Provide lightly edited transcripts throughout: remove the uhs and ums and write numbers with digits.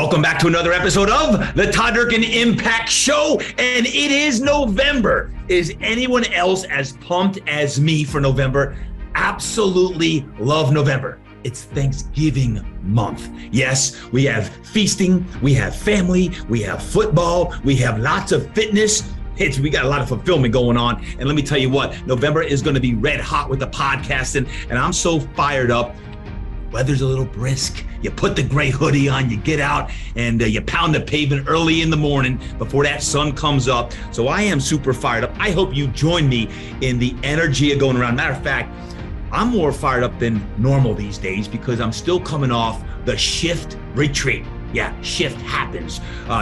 Welcome back to another episode of the Todd Durkin Impact Show, and it is November. Is anyone else as pumped as me for November? Absolutely love November. It's Thanksgiving month. Yes, we have feasting, we have family, we have football, we have lots of fitness. We got a lot of fulfillment going on. And let me tell you what, November is going to be red hot with the podcasting, and I'm so fired up. Weather's a little brisk. You put the gray hoodie on, you get out, and you pound the pavement early in the morning before that sun comes up. So I am super fired up. I hope you join me in the energy of going around. Matter of fact, I'm more fired up than normal these days because I'm still coming off the shift retreat. Yeah, shift happens.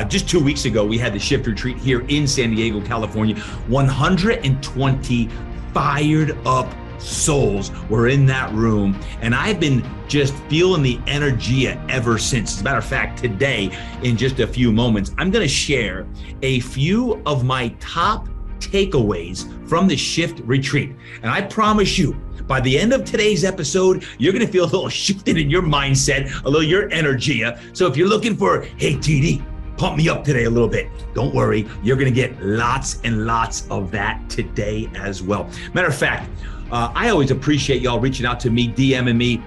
Just 2 weeks ago, we had the shift retreat here in San Diego, California. 120 fired up souls were in that room, and I've been just feeling the energy ever since. As a matter of fact, today, in just a few moments, I'm going to share a few of my top takeaways from the shift retreat. And I promise you, by the end of today's episode, you're going to feel a little shifted in your mindset, a little your energy. So if you're looking for, hey, TD, pump me up today a little bit, don't worry, you're going to get lots and lots of that today as well. Matter of fact, I always appreciate y'all reaching out to me, DMing me,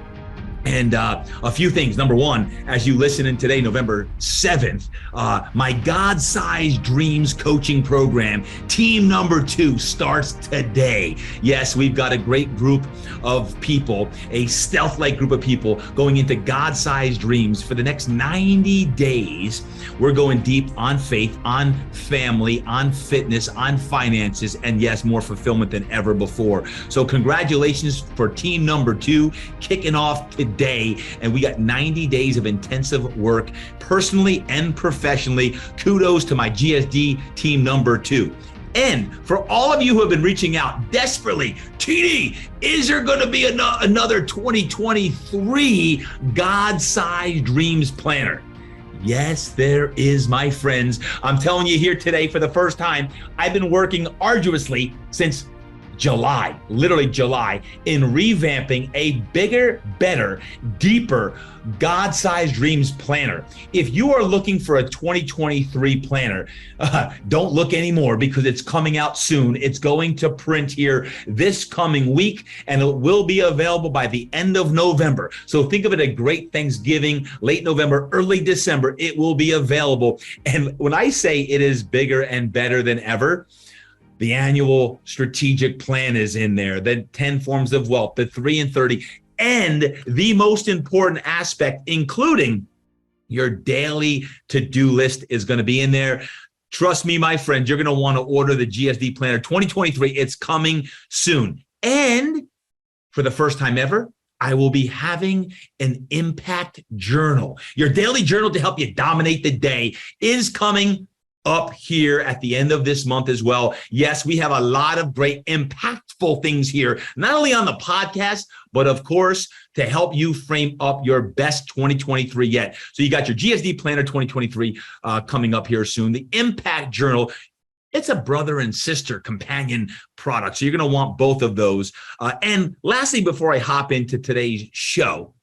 and a few things. Number one, as you listen in today, November 7th, my God-Sized Dreams coaching program, team number 2, starts today. Yes, we've got a great group of people, a stealth-like group of people going into God-Sized Dreams for the next 90 days. We're going deep on faith, on family, on fitness, on finances, and yes, more fulfillment than ever before. So congratulations for team number 2 kicking off today. And we got 90 days of intensive work, personally and professionally. Kudos to my GSD team number 2. And for all of you who have been reaching out desperately, TD, is there going to be another 2023 God-Sized Dreams Planner? Yes, there is, my friends. I'm telling you here today for the first time, I've been working arduously since July, literally July, in revamping a bigger, better, deeper God-Sized Dreams planner. If you are looking for a 2023 planner, don't look anymore because it's coming out soon. It's going to print here this coming week, and it will be available by the end of November. So think of it a great Thanksgiving, late November, early December. It will be available. And when I say it is bigger and better than ever, the annual strategic plan is in there, the 10 forms of wealth, the 3 and 30, and the most important aspect, including your daily to-do list, is going to be in there. Trust me, my friend, you're going to want to order the GSD Planner 2023. It's coming soon. And for the first time ever, I will be having an impact journal. Your daily journal to help you dominate the day is coming up here at the end of this month as well. Yes, we have a lot of great impactful things here, not only on the podcast, but of course, to help you frame up your best 2023 yet. So you got your GSD Planner 2023 coming up here soon. The Impact Journal, it's a brother and sister companion product. So you're going to want both of those. And lastly, before I hop into today's show,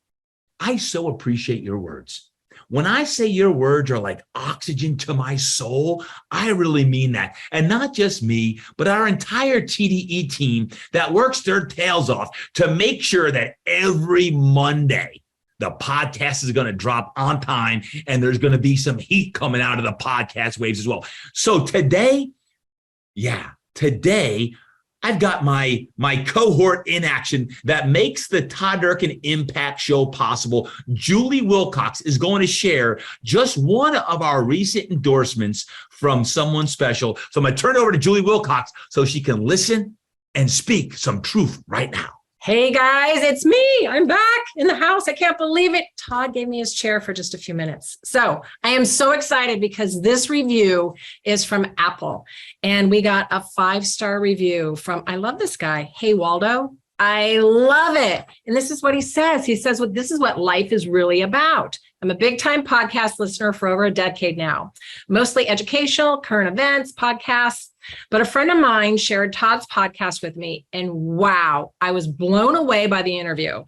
I so appreciate your words. When I say your words are like oxygen to my soul, I really mean that. And not just me, but our entire TDE team that works their tails off to make sure that every Monday, the podcast is going to drop on time and there's going to be some heat coming out of the podcast waves as well. So today, I've got my cohort in action that makes the Todd Durkin Impact Show possible. Julie Wilcox is going to share just one of our recent endorsements from someone special. So I'm going to turn it over to Julie Wilcox so she can listen and speak some truth right now. Hey guys, it's me. I'm back in the house. I can't believe it. Todd gave me his chair for just a few minutes. So I am so excited because this review is from Apple and we got a 5-star review from, I love this guy. Hey, Waldo. I love it. And this is what he says. He says, well, this is what life is really about. I'm a big time podcast listener for over a decade now, mostly educational, current events, podcasts. But a friend of mine shared Todd's podcast with me, and wow, I was blown away by the interview.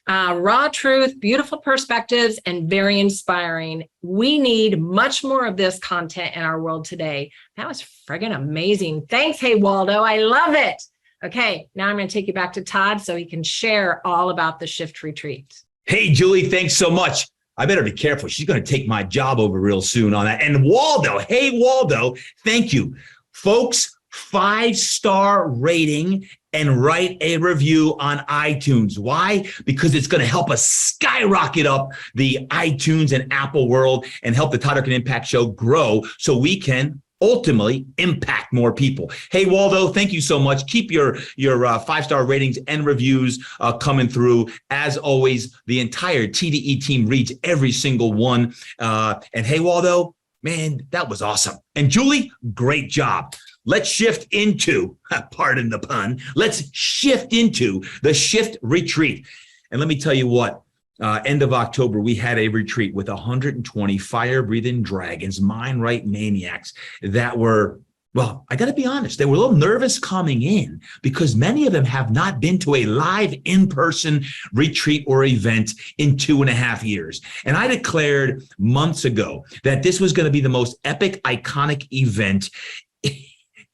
Raw truth, beautiful perspectives, and very inspiring. We need much more of this content in our world today. That was friggin' amazing. Thanks, Hey Waldo. I love it. Okay, now I'm going to take you back to Todd so he can share all about the Shift Retreat. Hey, Julie, thanks so much. I better be careful. She's going to take my job over real soon on that. And Waldo, hey, Waldo, thank you. Folks, 5-star rating and write a review on iTunes. Why? Because it's going to help us skyrocket up the iTunes and Apple world and help the Todd Durkin Impact Show grow so we can ultimately impact more people. Hey, Waldo, thank you so much. Keep your 5-star ratings and reviews coming through. As always, the entire TDE team reads every single one. And hey, Waldo, man, that was awesome. And Julie, great job. Let's shift into, pardon the pun, let's shift into the Shift Retreat. And let me tell you what, end of October, we had a retreat with 120 fire-breathing dragons, mind-right maniacs that were, well, I got to be honest, they were a little nervous coming in because many of them have not been to a live in-person retreat or event in 2.5 years. And I declared months ago that this was going to be the most epic, iconic event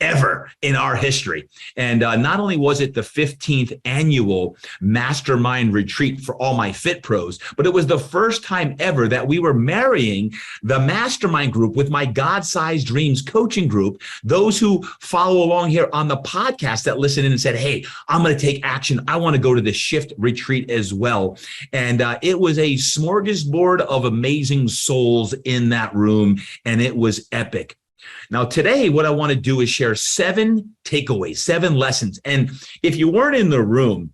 ever in our history. And not only was it the 15th annual mastermind retreat for all my fit pros, but it was the first time ever that we were marrying the mastermind group with my God-sized dreams coaching group. Those who follow along here on the podcast that listen in and said, hey, I'm going to take action. I want to go to the Shift Retreat as well. And it was a smorgasbord of amazing souls in that room. And it was epic. Now, today, what I want to do is share 7 takeaways, 7 lessons. And if you weren't in the room,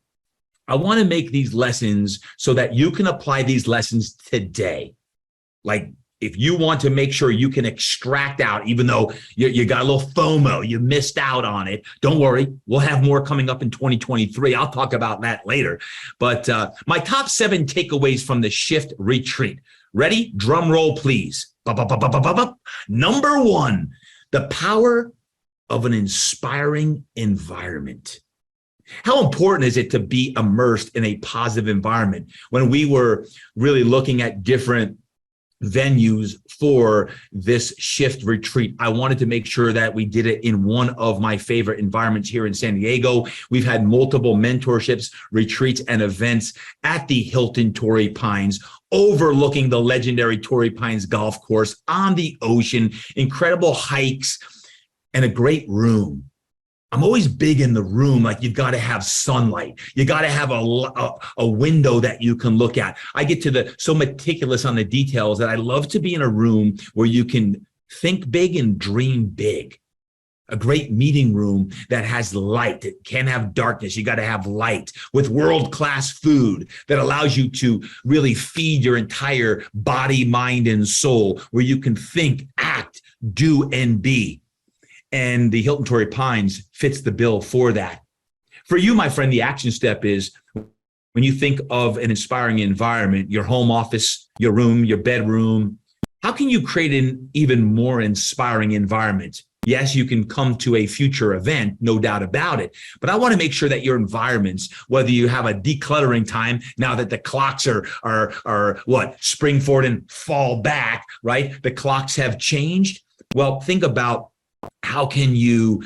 I want to make these lessons so that you can apply these lessons today. Like, if you want to make sure you can extract out, even though you got a little FOMO, you missed out on it, don't worry. We'll have more coming up in 2023. I'll talk about that later. But my top 7 takeaways from the Shift Retreat. Ready? Drum roll, please. Number 1, the power of an inspiring environment. How important is it to be immersed in a positive environment? When we were really looking at different venues for this Shift Retreat, I wanted to make sure that we did it in one of my favorite environments here in San Diego. We've had multiple mentorships, retreats, and events at the Hilton Torrey Pines, overlooking the legendary Torrey Pines golf course on the ocean, incredible hikes, and a great room. I'm always big in the room, like you've got to have sunlight. You got to have a window that you can look at. I get to so meticulous on the details that I love to be in a room where you can think big and dream big. A great meeting room that has light. It can't have darkness. You got to have light with world-class food that allows you to really feed your entire body, mind, and soul, where you can think, act, do, and be. And the Hilton Torrey Pines fits the bill for that. For you, my friend, the action step is when you think of an inspiring environment, your home office, your room, your bedroom, how can you create an even more inspiring environment? Yes, you can come to a future event, no doubt about it. But I want to make sure that your environments, whether you have a decluttering time now that the clocks are what, spring forward and fall back, right? The clocks have changed. Well, think about how can you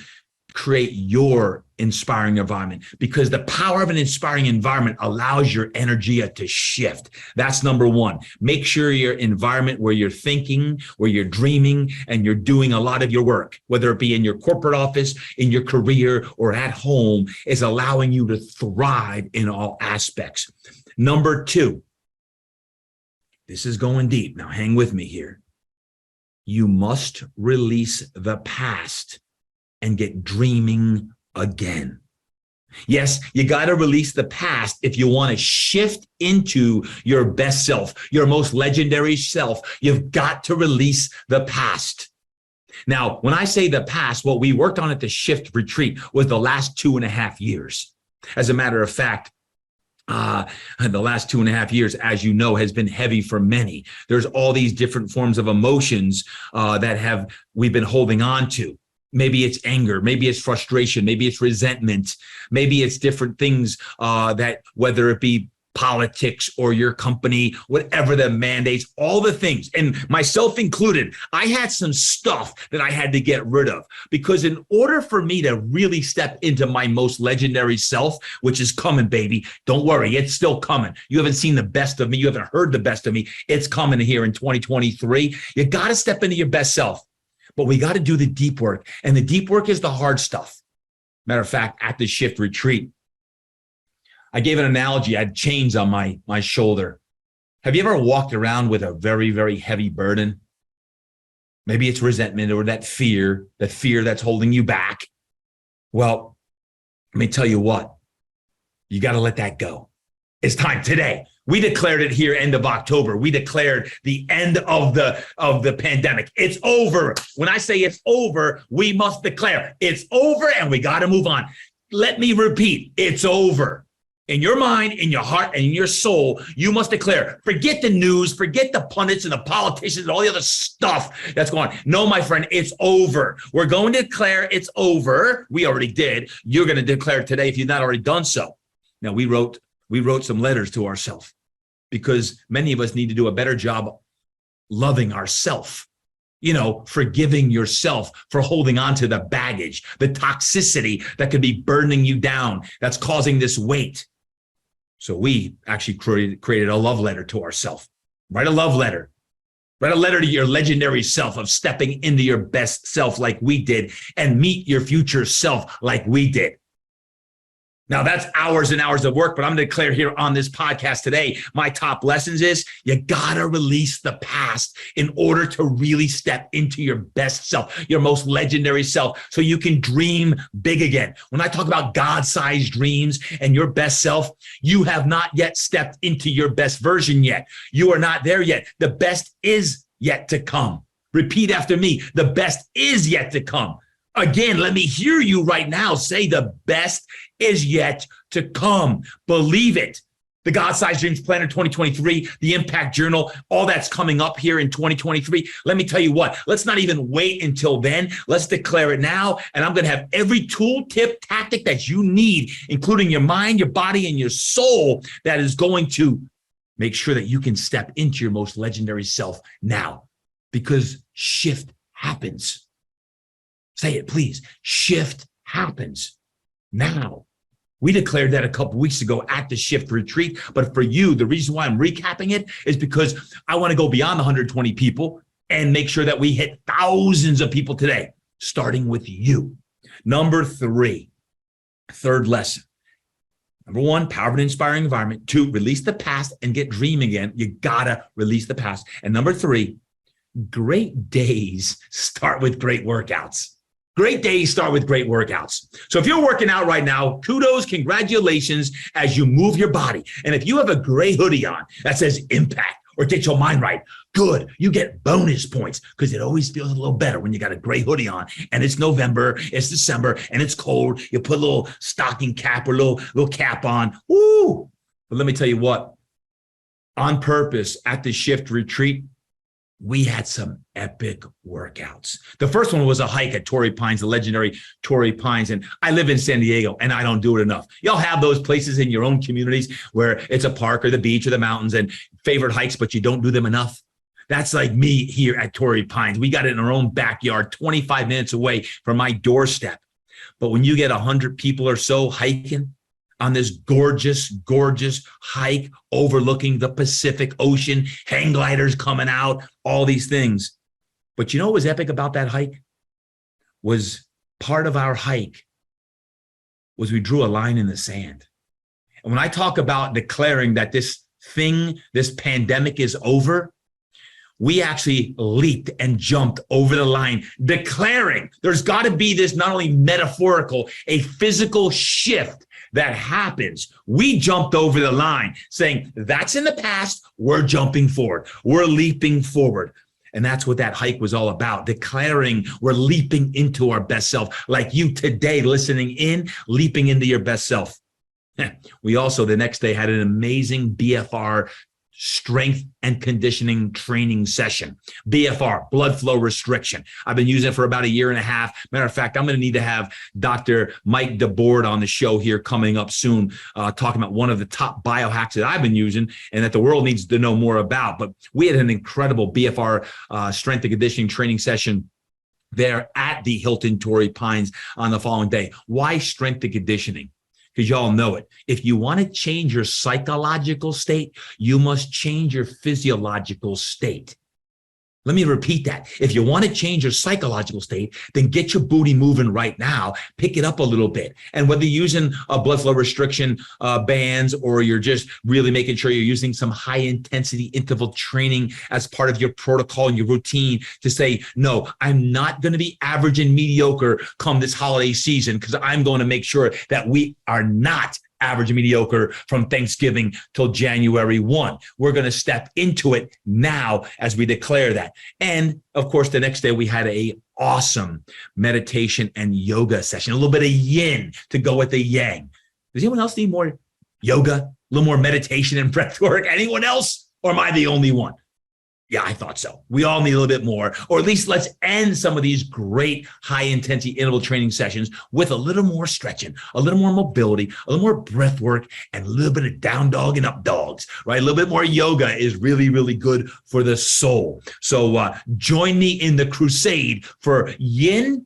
create your inspiring environment, because the power of an inspiring environment allows your energy to shift. That's number 1. Make sure your environment where you're thinking, where you're dreaming, and you're doing a lot of your work, whether it be in your corporate office, in your career, or at home, is allowing you to thrive in all aspects. Number 2, this is going deep. Now hang with me here. You must release the past and get dreaming again. Yes, you got to release the past if you want to shift into your best self, your most legendary self. You've got to release the past. Now, when I say the past, what we worked on at the Shift Retreat was the last 2.5 years. As a matter of fact, the last 2.5 years, as you know, has been heavy for many. There's all these different forms of emotions that we've been holding on to. Maybe it's anger, maybe it's frustration, maybe it's resentment, maybe it's different things that, whether it be politics or your company, whatever the mandates, all the things, and myself included, I had some stuff that I had to get rid of, because in order for me to really step into my most legendary self, which is coming, baby, don't worry, it's still coming. You haven't seen the best of me. You haven't heard the best of me. It's coming here in 2023. You got to step into your best self, but we got to do the deep work, and the deep work is the hard stuff. Matter of fact, at the Shift Retreat, I gave an analogy. I had chains on my shoulder. Have you ever walked around with a very, very heavy burden? Maybe it's resentment or that fear that's holding you back. Well, let me tell you what, you got to let that go. It's time today. We declared it here end of October. We declared the end of the pandemic. It's over. When I say it's over, we must declare it's over, and we got to move on. Let me repeat, it's over. In your mind, in your heart, and in your soul, you must declare. Forget the news, forget the pundits and the politicians and all the other stuff that's going on. No, my friend, it's over. We're going to declare it's over. We already did. You're going to declare today if you've not already done so. Now, we wrote some letters to ourselves, because many of us need to do a better job loving ourselves. Forgiving yourself for holding on to the baggage, the toxicity that could be burdening you down, that's causing this weight. So we actually created a love letter to ourselves. Write a love letter. Write a letter to your legendary self of stepping into your best self like we did, and meet your future self like we did. Now, that's hours and hours of work, but I'm going to declare here on this podcast today, my top lessons is you got to release the past in order to really step into your best self, your most legendary self, so you can dream big again. When I talk about God-sized dreams and your best self, you have not yet stepped into your best version yet. You are not there yet. The best is yet to come. Repeat after me. The best is yet to come. Again, let me hear you right now say the best is yet to come. Believe it. The God-Sized Dreams Planner 2023, the Impact Journal, all that's coming up here in 2023. Let me tell you what, let's not even wait until then. Let's declare it now. And I'm going to have every tool, tip, tactic that you need, including your mind, your body, and your soul, that is going to make sure that you can step into your most legendary self now, because shift happens. Say it, please. Shift happens now. We declared that a couple weeks ago at the Shift Retreat. But for you, the reason why I'm recapping it is because I want to go beyond the 120 people and make sure that we hit thousands of people today, starting with you. Number 3, third lesson. Number 1, power of an inspiring environment. 2, release the past and get dreaming again. You got to release the past. And number 3, great days start with great workouts. Great days start with great workouts. So if you're working out right now, kudos, congratulations as you move your body. And if you have a gray hoodie on that says impact or get your mind right, good. You get bonus points, because it always feels a little better when you got a gray hoodie on and it's November, it's December, and it's cold. You put a little stocking cap or little cap on. Woo! But let me tell you what, on purpose at the Shift Retreat, we had some epic workouts. The first one was a hike at Torrey Pines, the legendary Torrey Pines. And I live in San Diego, and I don't do it enough. Y'all have those places in your own communities where it's a park or the beach or the mountains and favorite hikes, but you don't do them enough. That's like me here at Torrey Pines. We got it in our own backyard, 25 minutes away from my doorstep. But when you get 100 people or so hiking on this gorgeous, gorgeous hike overlooking the Pacific Ocean, hang gliders coming out, all these things. But you know what was epic about that hike? Was part of our hike was we drew a line in the sand. And when I talk about declaring that this pandemic is over, we actually leaped and jumped over the line, declaring there's got to be this not only metaphorical, a physical shift that happens. We jumped over the line saying that's in the past. We're jumping forward. We're leaping forward. And that's what that hike was all about, declaring we're leaping into our best self, like you today listening in, leaping into your best self. We also the next day had an amazing BFR strength and conditioning training session. BFR, blood flow restriction. I've been using it for about a year and a half. Matter of fact, I'm going to need to have Dr. Mike DeBoard on the show here coming up soon, talking about one of the top biohacks that I've been using and that the world needs to know more about. But we had an incredible BFR strength and conditioning training session there at the Hilton Torrey Pines on the following day. Why strength and conditioning? Because y'all know it. If you want to change your psychological state, you must change your physiological state. Let me repeat that. If you want to change your psychological state, then get your booty moving right now. Pick it up a little bit. And whether you're using a blood flow restriction bands, or you're just really making sure you're using some high intensity interval training as part of your protocol and your routine to say, no, I'm not going to be average and mediocre come this holiday season, because I'm going to make sure that we are not average and mediocre from Thanksgiving till January 1. We're going to step into it now as we declare that. And of course, the next day we had a awesome meditation and yoga session, a little bit of yin to go with the yang. Does anyone else need more yoga, a little more meditation and breath work? Anyone else? Or am I the only one? Yeah, I thought so. We all need a little bit more, or at least let's end some of these great high intensity interval training sessions with a little more stretching, a little more mobility, a little more breath work, and a little bit of down dog and up dogs, right? A little bit more yoga is really, really good for the soul. So join me in the crusade for yin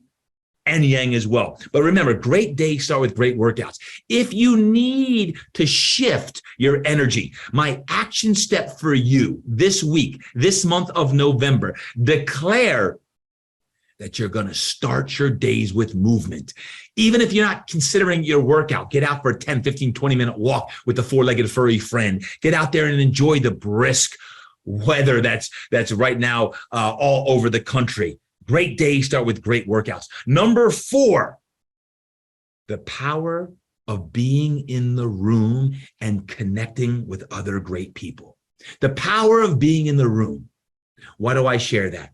and yang as well. But remember, great days start with great workouts. If you need to shift your energy, my action step for you this week, this month of November, declare that you're going to start your days with movement. Even if you're not considering your workout, get out for a 10, 15, 20-minute walk with a four-legged furry friend. Get out there and enjoy the brisk weather that's right now all over the country. Great days start with great workouts. Number 4, the power of being in the room and connecting with other great people. The power of being in the room. Why do I share that?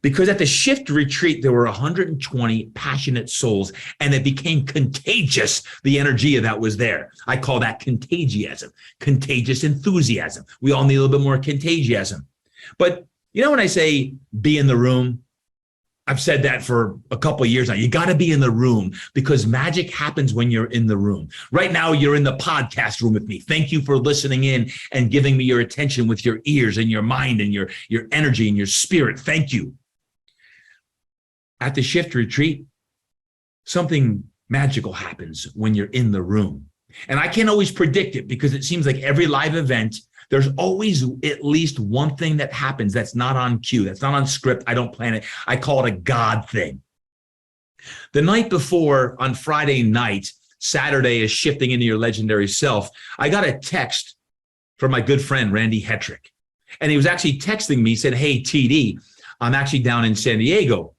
Because at the Shift Retreat, there were 120 passionate souls, and it became contagious, the energy that was there. I call that contagiasm, contagious enthusiasm. We all need a little bit more contagiasm. But you know, when I say be in the room, I've said that for a couple of years now. You got to be in the room, because magic happens when you're in the room. Right now, you're in the podcast room with me. Thank you for listening in and giving me your attention with your ears and your mind and your energy and your spirit. Thank you. At the Shift Retreat, something magical happens when you're in the room. And I can't always predict it, because it seems like every live event, there's always at least one thing that happens that's not on cue, that's not on script. I don't plan it. I call it a God thing. The night before, on Friday night, Saturday is shifting into your legendary self, I got a text from my good friend, Randy Hetrick. And he was actually texting me, he said, hey, TD, I'm actually down in San Diego.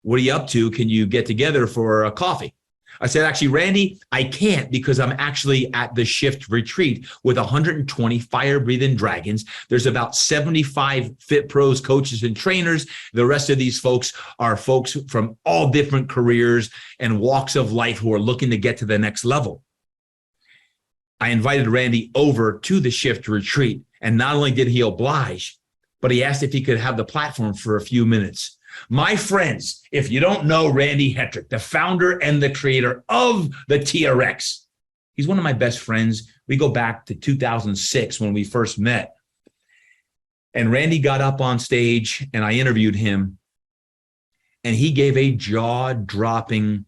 What are you up to? Can you get together for a coffee? I said, actually, Randy, I can't, because I'm actually at the Shift Retreat with 120 fire-breathing dragons. There's about 75 Fit Pros, coaches, and trainers. The rest of these folks are folks from all different careers and walks of life who are looking to get to the next level. I invited Randy over to the Shift Retreat, and not only did he oblige, but he asked if he could have the platform for a few minutes. My friends, if you don't know Randy Hetrick, the founder and the creator of the TRX, he's one of my best friends. We go back to 2006 when we first met. And Randy got up on stage and I interviewed him, and he gave a jaw-dropping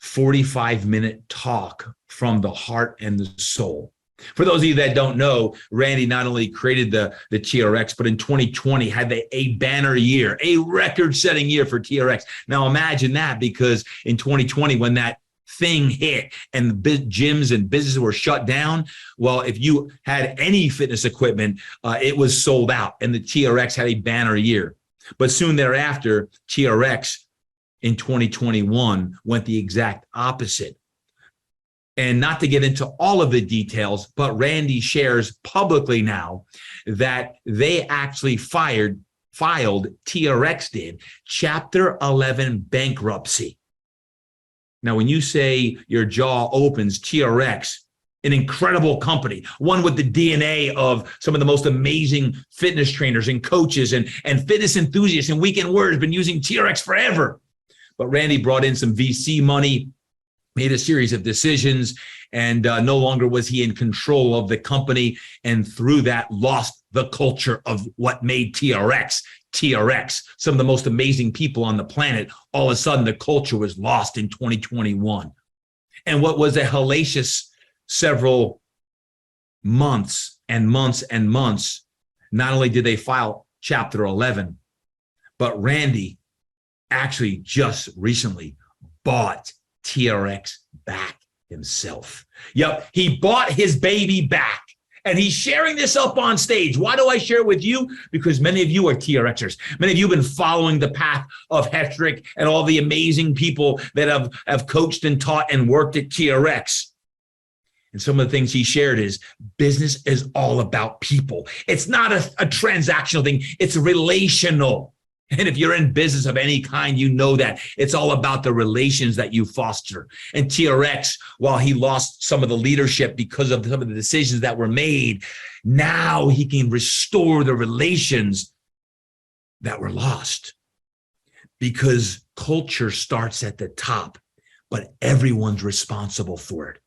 45-minute talk from the heart and the soul. For those of you that don't know, Randy not only created the TRX, but in 2020 had a banner year, a record-setting year for TRX. Now imagine that, because in 2020, when that thing hit and the gyms and businesses were shut down, well, if you had any fitness equipment, it was sold out, and the TRX had a banner year. But soon thereafter, TRX in 2021 went the exact opposite. And not to get into all of the details, but Randy shares publicly now that they actually filed, TRX did, Chapter 11 bankruptcy. Now, when you say your jaw opens, TRX, an incredible company, one with the DNA of some of the most amazing fitness trainers and coaches and fitness enthusiasts and Weekend Warriors, been using TRX forever. But Randy brought in some VC money, made a series of decisions, and no longer was he in control of the company. And through that, lost the culture of what made TRX. Some of the most amazing people on the planet. All of a sudden, the culture was lost in 2021. And what was a hellacious several months and months and months, not only did they file Chapter 11, but Randy actually just recently bought TRX back himself. Yep, he bought his baby back. And he's sharing this up on stage. Why do I share it with you? Because many of you are TRXers. Many of you have been following the path of Hetrick and all the amazing people that have coached and taught and worked at TRX. And some of the things he shared is business is all about people. It's not a transactional thing. It's relational. And if you're in business of any kind, you know that it's all about the relations that you foster. And TRX, while he lost some of the leadership because of some of the decisions that were made, now he can restore the relations that were lost. Because culture starts at the top, but everyone's responsible for it.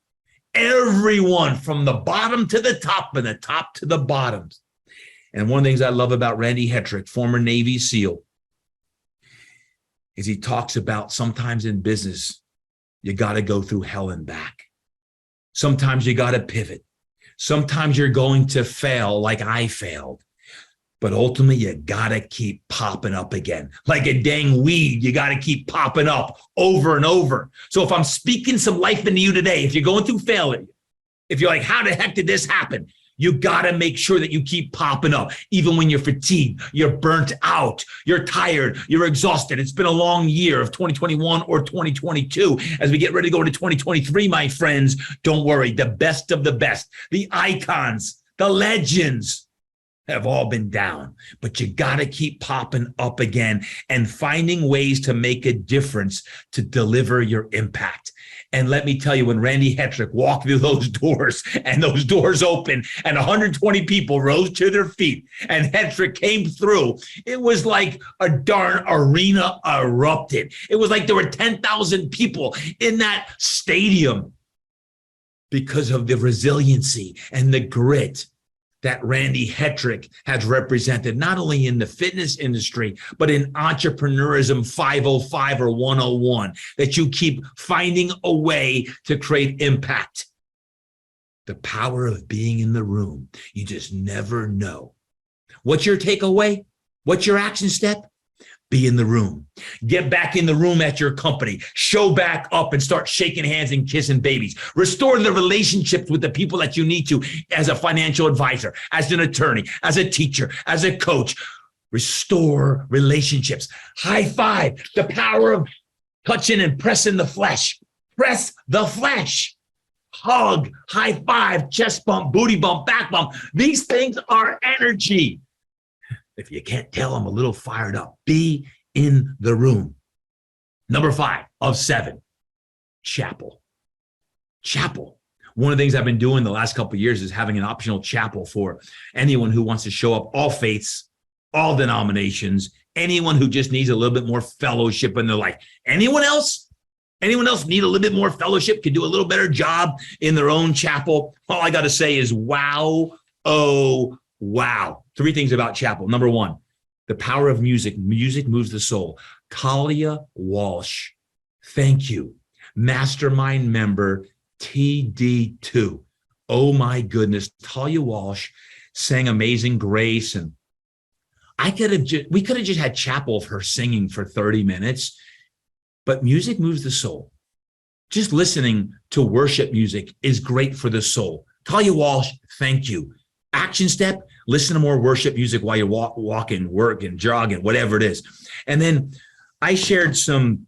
Everyone from the bottom to the top and the top to the bottom. And one of the things I love about Randy Hetrick, former Navy SEAL, is he talks about sometimes in business, you got to go through hell and back. Sometimes you got to pivot. Sometimes you're going to fail like I failed. But ultimately, you got to keep popping up again. Like a dang weed, you got to keep popping up over and over. So if I'm speaking some life into you today, if you're going through failure, if you're like, how the heck did this happen? You got to make sure that you keep popping up. Even when you're fatigued, you're burnt out, you're tired, you're exhausted. It's been a long year of 2021 or 2022. As we get ready to go into 2023, my friends, don't worry. The best of the best, the icons, the legends, have all been down, but you got to keep popping up again and finding ways to make a difference to deliver your impact. And let me tell you, when Randy Hetrick walked through those doors and those doors opened and 120 people rose to their feet and Hetrick came through, it was like a darn arena erupted. It was like there were 10,000 people in that stadium because of the resiliency and the grit that Randy Hetrick has represented, not only in the fitness industry, but in entrepreneurism 505 or 101, that you keep finding a way to create impact. The power of being in the room. You just never know. What's your takeaway? What's your action step? Be in the room. Get back in the room at your company. Show back up and start shaking hands and kissing babies. Restore the relationships with the people that you need to as a financial advisor, as an attorney, as a teacher, as a coach. Restore relationships. High five. The power of touching and pressing the flesh. Press the flesh. Hug, high five, chest bump, booty bump, back bump. These things are energy. If you can't tell, I'm a little fired up. Be in the room. Number 5 of 7, chapel. Chapel. One of the things I've been doing the last couple of years is having an optional chapel for anyone who wants to show up, all faiths, all denominations, anyone who just needs a little bit more fellowship in their life. Anyone else? Anyone else need a little bit more fellowship, can do a little better job in their own chapel? All I got to say is wow, oh, wow. 3 things about chapel. Number 1, the power of music. Music moves the soul. Talia Walsh, thank you. Mastermind member TD2. Oh my goodness. Talia Walsh sang Amazing Grace. And we could have just had chapel of her singing for 30 minutes, but music moves the soul. Just listening to worship music is great for the soul. Talia Walsh, thank you. Action step, listen to more worship music while you're walking, working, jogging, whatever it is. And then I shared some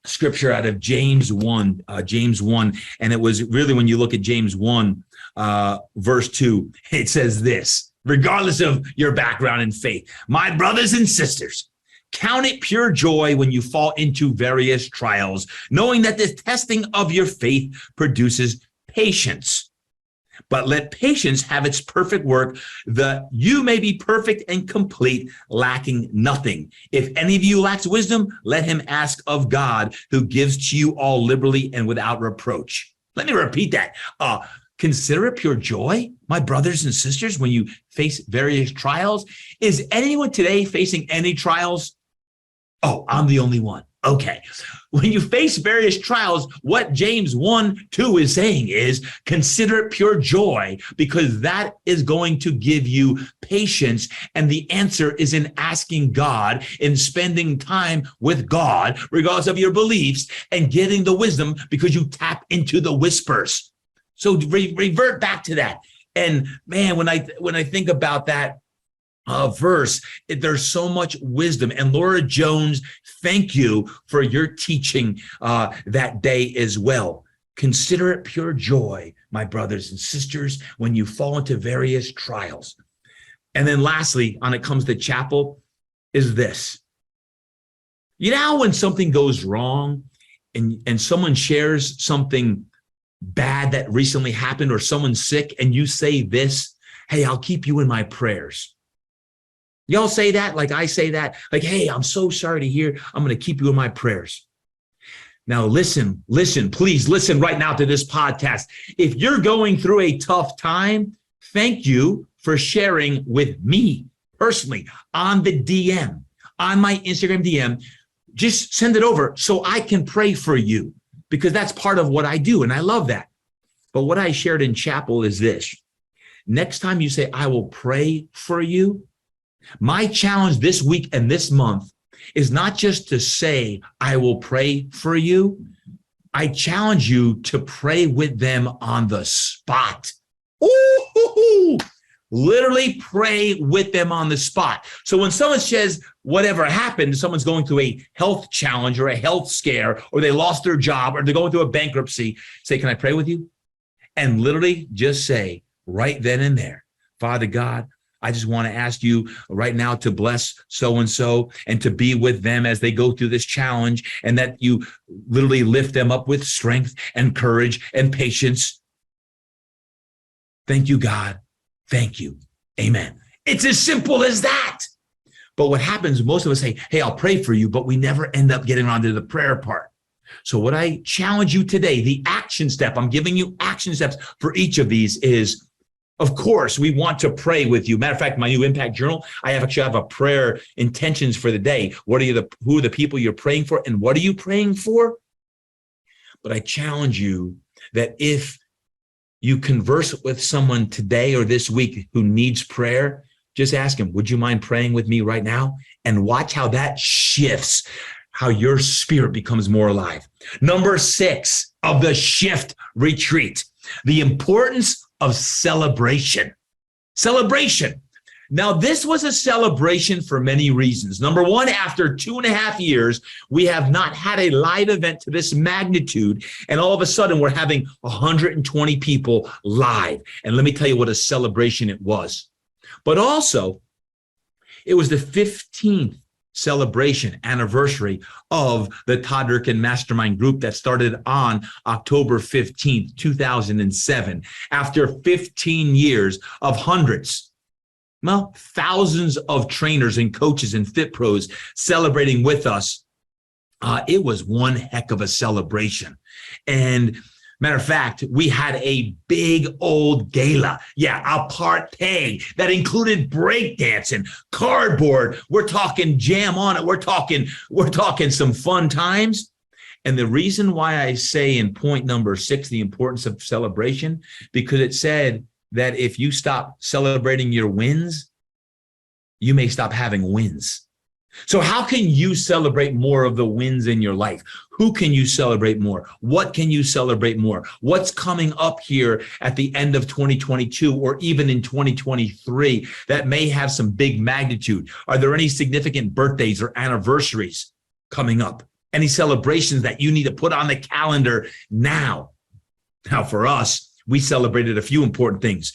scripture out of James 1, and it was really, when you look at James 1, verse 2, it says this: regardless of your background in faith, my brothers and sisters, count it pure joy when you fall into various trials, knowing that the testing of your faith produces patience. But let patience have its perfect work, that you may be perfect and complete, lacking nothing. If any of you lacks wisdom, let him ask of God, who gives to you all liberally and without reproach. Let me repeat that. Consider it pure joy, my brothers and sisters, when you face various trials. Is anyone today facing any trials? Oh, I'm the only one. Okay. When you face various trials, what James 1:2 is saying is consider it pure joy, because that is going to give you patience. And the answer is in asking God, in spending time with God, regardless of your beliefs, and getting the wisdom, because you tap into the whispers. So revert back to that. And man, when I think about that, verse, there's so much wisdom. And Laura Jones, thank you for your teaching that day as well. Consider it pure joy, my brothers and sisters, when you fall into various trials. And then lastly, when it comes to chapel, is this. You know how when something goes wrong and someone shares something bad that recently happened, or someone's sick, and you say this, hey, I'll keep you in my prayers. Y'all say that like I say that, like, hey, I'm so sorry to hear. I'm going to keep you in my prayers. Now, listen, please listen right now to this podcast. If you're going through a tough time, thank you for sharing with me personally on the DM, on my Instagram DM. Just send it over so I can pray for you, because that's part of what I do. And I love that. But what I shared in chapel is this. Next time you say, I will pray for you, my challenge this week and this month is not just to say, I will pray for you. I challenge you to pray with them on the spot. Ooh, literally pray with them on the spot. So when someone says whatever happened, someone's going through a health challenge or a health scare, or they lost their job, or they're going through a bankruptcy, say, can I pray with you? And literally just say right then and there, Father God, I just want to ask you right now to bless so-and-so and to be with them as they go through this challenge, and that you literally lift them up with strength and courage and patience. Thank you, God. Thank you. Amen. It's as simple as that. But what happens, most of us say, hey, I'll pray for you, but we never end up getting onto the prayer part. So what I challenge you today, the action step, I'm giving you action steps for each of these is, of course, we want to pray with you. Matter of fact, my new impact journal, I actually have a prayer intentions for the day. Who are the people you're praying for, and what are you praying for? But I challenge you that if you converse with someone today or this week who needs prayer, just ask him, would you mind praying with me right now? And watch how that shifts, how your spirit becomes more alive. Number 6 of the shift retreat, the importance of celebration. Celebration. Now, this was a celebration for many reasons. Number one, after 2.5 years, we have not had a live event to this magnitude. And all of a sudden, we're having 120 people live. And let me tell you what a celebration it was. But also, it was the 15th celebration anniversary of the Todd Durkin Mastermind Group that started on October 15th, 2007. After 15 years of hundreds, well, thousands of trainers and coaches and fit pros celebrating with us, it was one heck of a celebration. And matter of fact, we had a big old gala. Yeah, a party that included breakdancing, cardboard. We're talking jam on it. We're talking some fun times. And the reason why I say in point number 6, the importance of celebration, because it said that if you stop celebrating your wins, you may stop having wins. So how can you celebrate more of the wins in your life? Who can you celebrate more? What can you celebrate more? What's coming up here at the end of 2022 or even in 2023 that may have some big magnitude? Are there any significant birthdays or anniversaries coming up? Any celebrations that you need to put on the calendar now? Now, for us, we celebrated a few important things.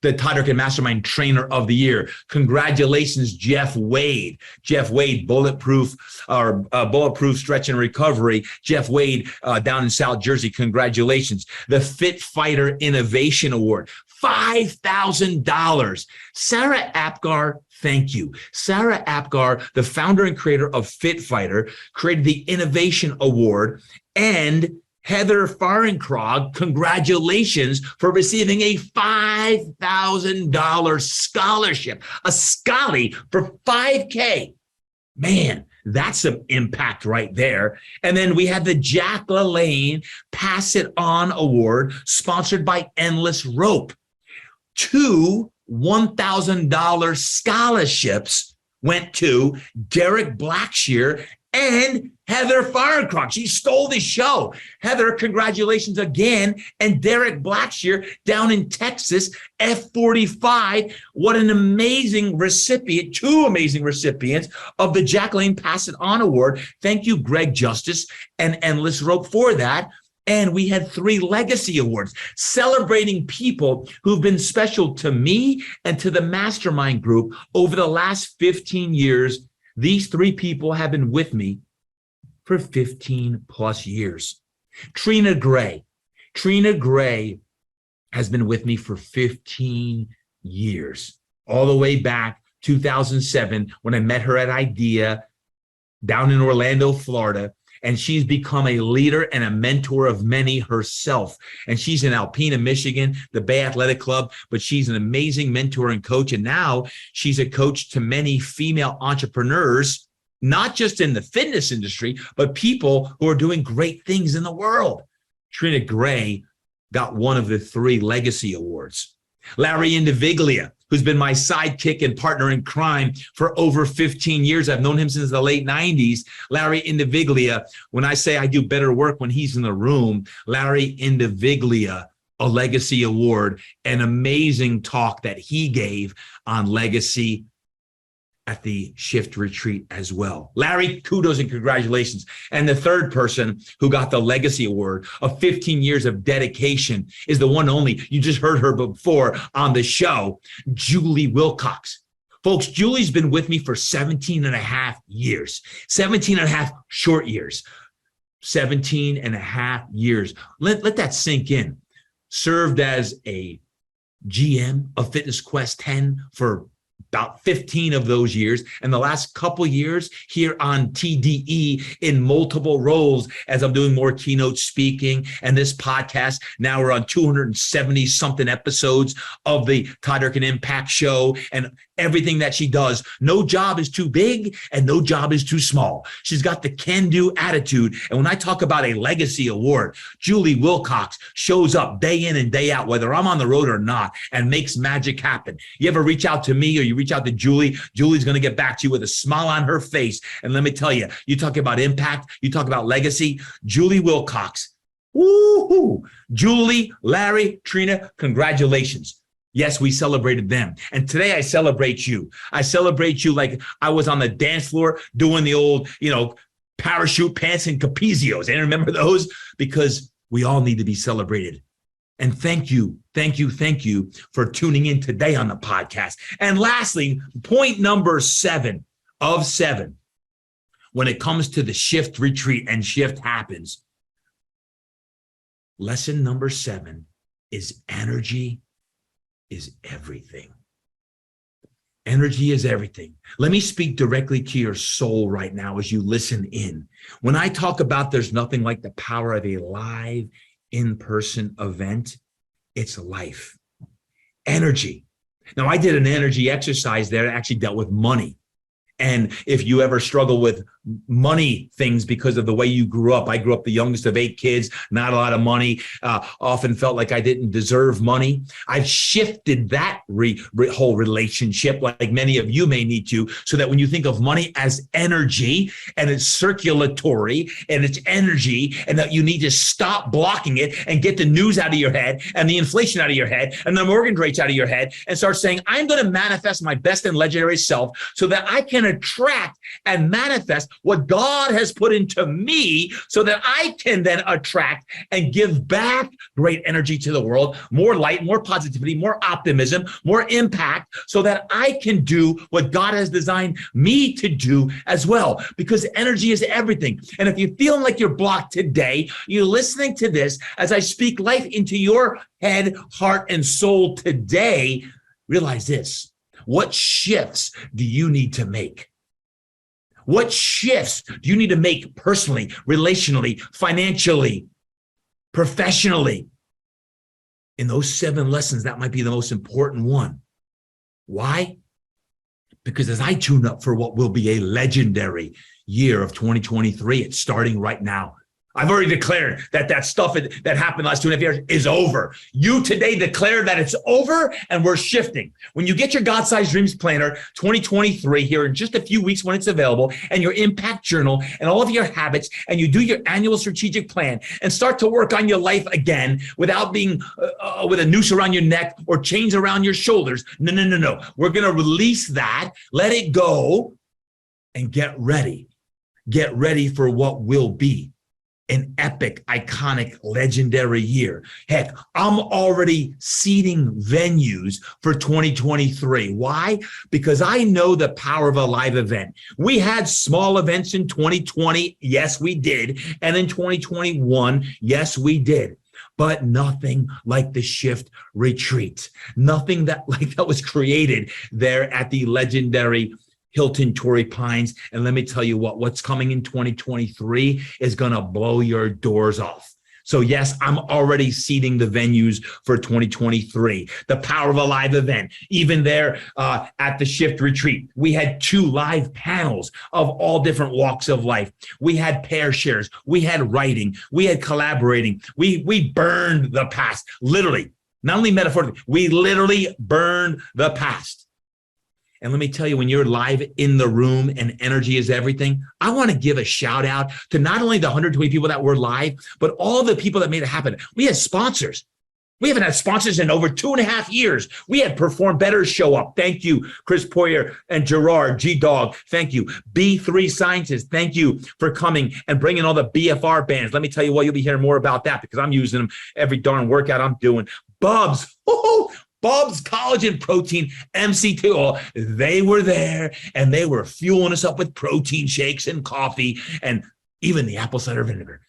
The Todd Durkin Mastermind Trainer of the Year. Congratulations, Jeff Wade. Jeff Wade, bulletproof stretch and recovery. Jeff Wade down in South Jersey. Congratulations. The Fit Fighter Innovation Award. $5,000. Sarah Apgar, thank you. Sarah Apgar, the founder and creator of Fit Fighter, created the Innovation Award. And Heather Fahrenkrog, congratulations for receiving a $5,000 scholarship, a Scally for 5K. Man, that's some impact right there. And then we had the Jack LaLanne Pass It On Award, sponsored by Endless Rope. 2 $1,000 scholarships went to Derek Blackshear and Heather Fahrenkrog. She stole the show. Heather, congratulations again. And Derek Blackshear down in Texas, F45. What an amazing recipient, 2 amazing recipients of the Jack LaLanne Pass It On Award. Thank you, Greg Justice and Endless Rope, for that. And we had 3 legacy awards celebrating people who've been special to me and to the mastermind group over the last 15 years. These 3 people have been with me for 15 plus years. Trina Gray has been with me for 15 years, all the way back 2007 when I met her at IDEA down in Orlando, Florida. And she's become a leader and a mentor of many herself. And she's in Alpena, Michigan, the Bay Athletic Club, but she's an amazing mentor and coach. And now she's a coach to many female entrepreneurs, not just in the fitness industry, but people who are doing great things in the world. Trina Gray got one of the 3 legacy awards. Larry Indiviglia, who's been my sidekick and partner in crime for over 15 years. I've known him since the late 90s. Larry Indiviglia, when I say I do better work when he's in the room, Larry Indiviglia, a legacy award, an amazing talk that he gave on legacy at the Shift Retreat as well. Larry, kudos and congratulations. And the third person who got the legacy award of 15 years of dedication is the one only, you just heard her before on the show, Julie Wilcox. Folks, Julie's been with me for 17 and a half years, 17 and a half short years, 17 and a half years. Let that sink in. Served as a GM of Fitness Quest 10 for about 15 of those years, and the last couple years here on TDE in multiple roles as I'm doing more keynote speaking and this podcast. Now we're on 270 something episodes of the Todd Durkin Impact Show and everything that she does. No job is too big and no job is too small. She's got the can-do attitude. And when I talk about a legacy award, Julie Wilcox shows up day in and day out, whether I'm on the road or not, and makes magic happen. You ever reach out to me or you reach out to Julie, Julie's going to get back to you with a smile on her face. And let me tell you, you talk about impact, you talk about legacy, Julie Wilcox. Woo-hoo. Julie, Larry, Trina, congratulations. Yes, we celebrated them. And today I celebrate you. I celebrate you like I was on the dance floor doing the old, parachute pants and capizios. And remember those? Because we all need to be celebrated. And thank you for tuning in today on the podcast. And lastly, point number 7 of 7, when it comes to the Shift Retreat and Shift Happens, lesson number 7 is energy is everything. Energy is everything. Let me speak directly to your soul right now as you listen in. When I talk about there's nothing like the power of a live in-person event, it's life. Energy. Now, I did an energy exercise there that actually dealt with money. And if you ever struggle with money things because of the way you grew up, I grew up the youngest of 8 kids, not a lot of money, often felt like I didn't deserve money. I've shifted that whole relationship, like many of you may need to, so that when you think of money as energy and it's circulatory and it's energy, and that you need to stop blocking it and get the news out of your head and the inflation out of your head and the mortgage rates out of your head and start saying, I'm going to manifest my best and legendary self so that I can attract and manifest what God has put into me so that I can then attract and give back great energy to the world, more light, more positivity, more optimism, more impact, so that I can do what God has designed me to do as well, because energy is everything. And if you're feeling like you're blocked today, you're listening to this as I speak life into your head, heart, and soul today, realize this. What shifts do you need to make? What shifts do you need to make personally, relationally, financially, professionally? In those 7 lessons, that might be the most important one. Why? Because as I tune up for what will be a legendary year of 2023, it's starting right now. I've already declared that stuff that happened last 2.5 years is over. You today declare that it's over and we're shifting. When you get your God-Sized Dreams Planner 2023 here in just a few weeks when it's available, and your impact journal and all of your habits, and you do your annual strategic plan and start to work on your life again without being with a noose around your neck or chains around your shoulders. No. We're going to release that, let it go, and get ready. Get ready for what will be an epic, iconic, legendary year. Heck, I'm already seeding venues for 2023. Why? Because I know the power of a live event. We had small events in 2020. Yes, we did. And in 2021, yes, we did. But nothing like the Shift Retreat. Nothing that was created there at the legendary Hilton Torrey Pines. And let me tell you what's coming in 2023 is going to blow your doors off. So yes, I'm already seeding the venues for 2023. The power of a live event. Even there at the Shift Retreat, we had 2 live panels of all different walks of life. We had pair shares. We had writing. We had collaborating. We burned the past. Literally, not only metaphorically, we literally burned the past. And let me tell you, when you're live in the room and energy is everything, I want to give a shout out to not only the 120 people that were live, but all the people that made it happen. We had sponsors. We haven't had sponsors in over 2.5 years. We had Perform Better show up. Thank you, Chris Poirier and Gerard G-Dog. Thank you. B3 Scientists. Thank you for coming and bringing all the BFR bands. Let me tell you what, you'll be hearing more about that because I'm using them every darn workout I'm doing. Bubs. Bubs Collagen Protein MC2, oh, they were there and they were fueling us up with protein shakes and coffee, and even the apple cider vinegar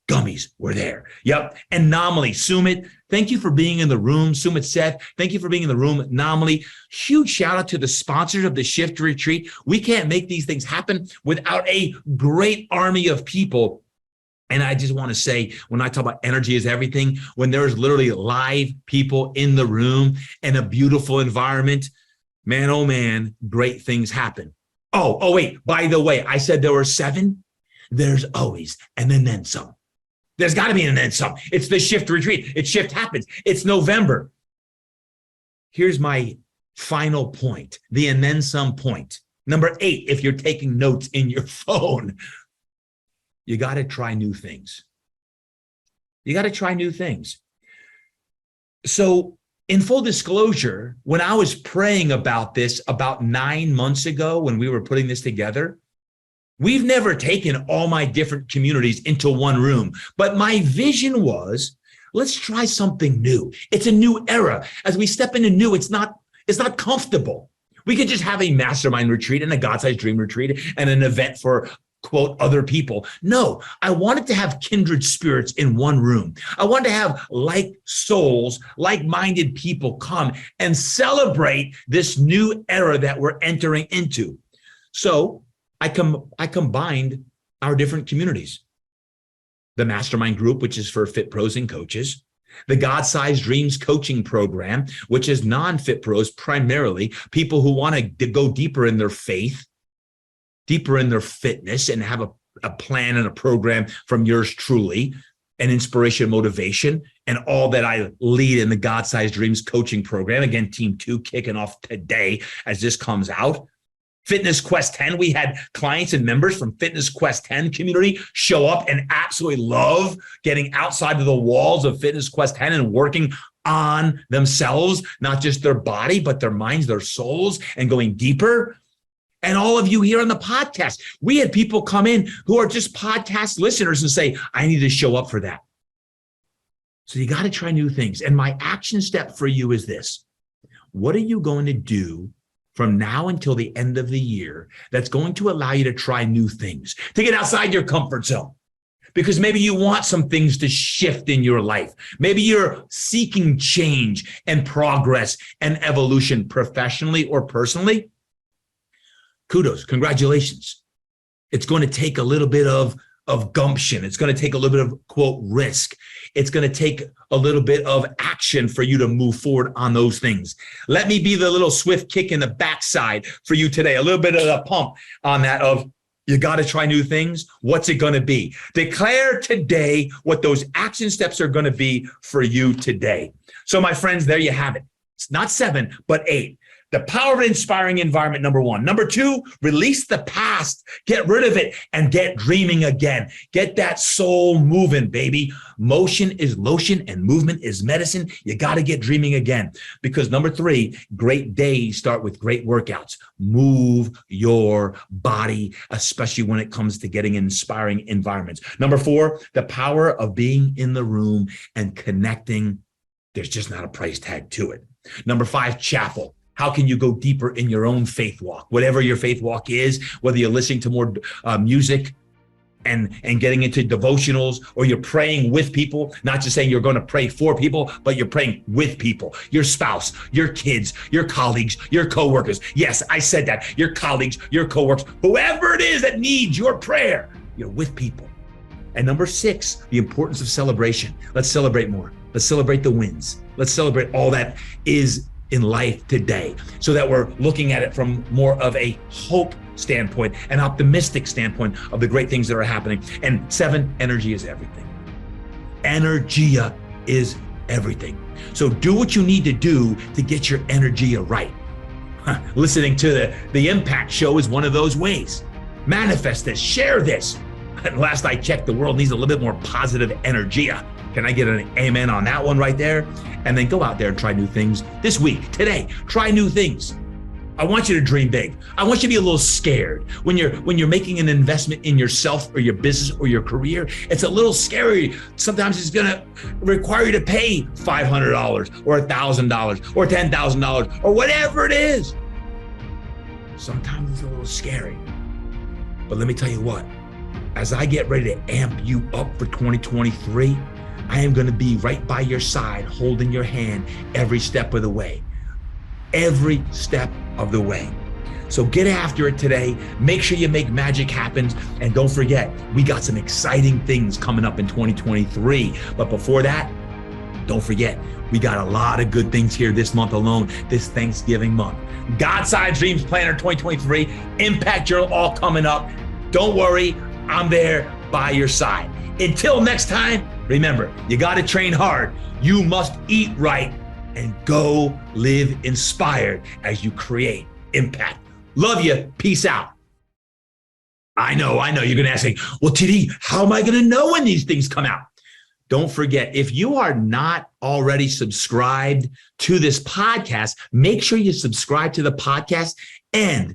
gummies were there. Yep. And Nomily, Sumit, thank you for being in the room. Sumit Seth, thank you for being in the room. Nomily, huge shout out to the sponsors of the Shift Retreat. We can't make these things happen without a great army of people. And I just want to say, when I talk about energy is everything, when there's literally live people in the room and a beautiful environment, man, oh man, great things happen. Oh, wait, by the way, I said there were 7. There's always, and then some. There's got to be an and then some. It's the Shift Retreat. It's Shift Happens. It's November. Here's my final point, the and then some point. Number 8, if you're taking notes in your phone. You got to try new things. You got to try new things. So in full disclosure, when I was praying about this about 9 months ago, when we were putting this together, we've never taken all my different communities into one room. But my vision was, let's try something new. It's a new era. As we step into new, it's not comfortable. We could just have a mastermind retreat and a God-Sized Dream Retreat and an event for quote, other people. No, I wanted to have kindred spirits in one room. I wanted to have like souls, like-minded people come and celebrate this new era that we're entering into. So I combined our different communities. The mastermind group, which is for fit pros and coaches. The God-Sized Dreams coaching program, which is non-fit pros, primarily people who want to go deeper in their faith, deeper in their fitness, and have a plan and a program from yours truly, and inspiration, motivation, and all that I lead in the God-Sized Dreams coaching program. Again, Team 2 kicking off today as this comes out. Fitness Quest 10, we had clients and members from Fitness Quest 10 community show up and absolutely love getting outside of the walls of Fitness Quest 10 and working on themselves, not just their body, but their minds, their souls, and going deeper. And all of you here on the podcast, we had people come in who are just podcast listeners and say, I need to show up for that. So you got to try new things. And my action step for you is this. What are you going to do from now until the end of the year that's going to allow you to try new things, to get outside your comfort zone? Because maybe you want some things to shift in your life. Maybe you're seeking change and progress and evolution professionally or personally. Kudos, congratulations. It's going to take a little bit of gumption. It's going to take a little bit of, quote, risk. It's going to take a little bit of action for you to move forward on those things. Let me be the little swift kick in the backside for you today, a little bit of the pump on that of, you got to try new things. What's it going to be? Declare today what those action steps are going to be for you today. So my friends, there you have it. It's not 7, but 8. The power of an inspiring environment, number 1. Number 2, release the past, get rid of it, and get dreaming again. Get that soul moving, baby. Motion is lotion and movement is medicine. You got to get dreaming again. Because number 3, great days start with great workouts. Move your body, especially when it comes to getting inspiring environments. Number 4, the power of being in the room and connecting. There's just not a price tag to it. Number 5, chapel. How can you go deeper in your own faith walk? Whatever your faith walk is, whether you're listening to more music and getting into devotionals, or you're praying with people, not just saying you're going to pray for people, but you're praying with people, your spouse, your kids, your colleagues, your coworkers. Yes, I said that. Your colleagues, your coworkers, whoever it is that needs your prayer, you're with people. And number 6, the importance of celebration. Let's celebrate more. Let's celebrate the wins. Let's celebrate all that is in life today, so that we're looking at it from more of a hope standpoint, an optimistic standpoint of the great things that are happening. And 7, energy is everything. Energia is everything. So do what you need to do to get your energia right. Listening to the Impact Show is one of those ways. Manifest this, share this. And last I checked, the world needs a little bit more positive energia. Can I get an amen on that one right there? And then go out there and try new things this week, today. Try new things. I want you to dream big. I want you to be a little scared. When you're making an investment in yourself or your business or your career, it's a little scary. Sometimes it's gonna require you to pay $500 or $1,000 or $10,000 or whatever it is. Sometimes it's a little scary. But let me tell you what, as I get ready to amp you up for 2023, I am going to be right by your side, holding your hand every step of the way. Every step of the way. So get after it today. Make sure you make magic happen. And don't forget, we got some exciting things coming up in 2023. But before that, don't forget, we got a lot of good things here this month alone, this Thanksgiving month. God-Sized Dreams Planner 2023, Impact Journal all coming up. Don't worry, I'm there by your side. Until next time, remember, you got to train hard. You must eat right and go live inspired as you create impact. Love you. Peace out. I know. You're going to ask me, well, TD, how am I going to know when these things come out? Don't forget, if you are not already subscribed to this podcast, make sure you subscribe to the podcast. And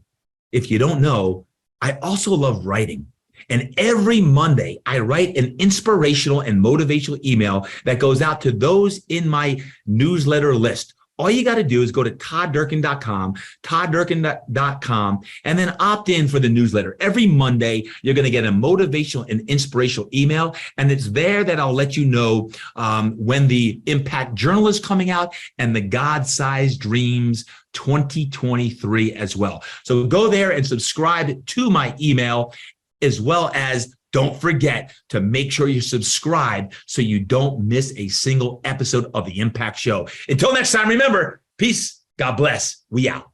if you don't know, I also love writing. And every Monday, I write an inspirational and motivational email that goes out to those in my newsletter list. All you got to do is go to todddurkin.com, todddurkin.com, and then opt in for the newsletter. Every Monday, you're going to get a motivational and inspirational email. And it's there that I'll let you know when the Impact Journal is coming out and the God-Sized Dreams 2023 as well. So go there and subscribe to my email, as well as don't forget to make sure you subscribe so you don't miss a single episode of the Impact Show. Until next time, remember, peace, God bless, we out.